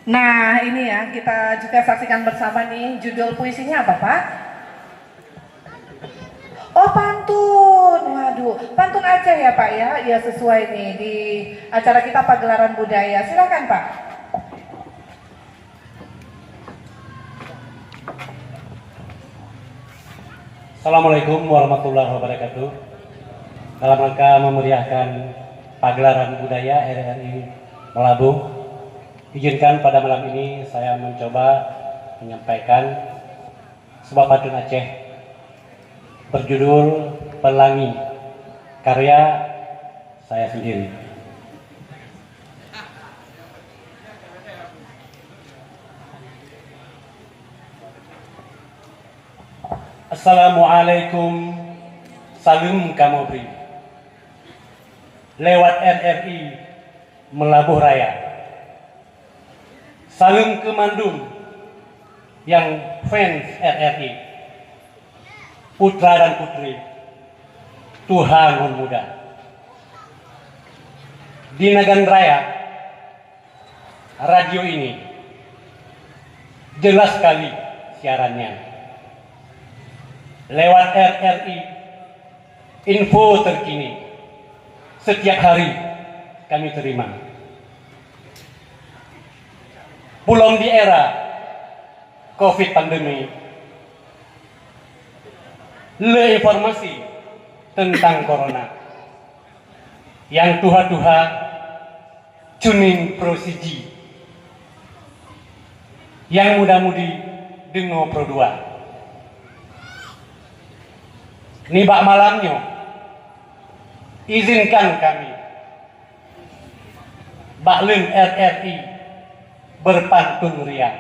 Nah ini ya, kita juga saksikan bersama nih, judul puisinya apa Pak? Oh pantun, waduh, pantun aja ya Pak ya, ya sesuai nih di acara kita pagelaran budaya, silakan Pak. Assalamualaikum warahmatullahi wabarakatuh. Dalam rangka memeriahkan pagelaran budaya RRI Melabuh, izinkan pada malam ini saya mencoba menyampaikan sebuah pantun Aceh berjudul Pelangi, karya saya sendiri. Assalamualaikum, salam kamobri. Lewat RRI Melabuh Raya, salam ke Mandung yang fans RRI, putra dan putri Tuhan muda. Di Nagan Raya, radio ini jelas sekali siarannya. Lewat RRI, info terkini setiap hari kami terima. Belum di era COVID pandemi, le informasi tentang corona yang tuha-tuha cuning prosiji yang muda-mudi dengo pro 2 nibak malamnya, izinkan kami Baklin RRI berpantun ria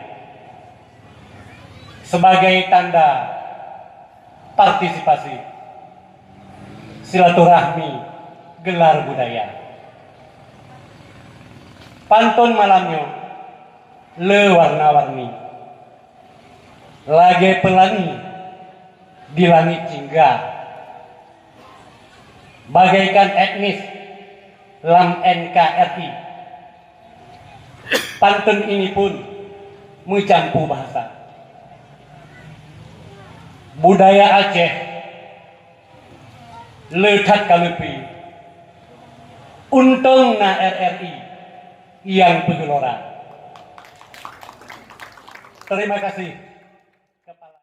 sebagai tanda partisipasi silaturahmi gelar budaya. Pantun malamnya le warna-warni, lage pelangi di langit jingga, bagaikan etnis lam NKRI. Pantun ini pun mencampur bahasa budaya Aceh lekat kalepi untung na RRI yang bergelora. Terima kasih.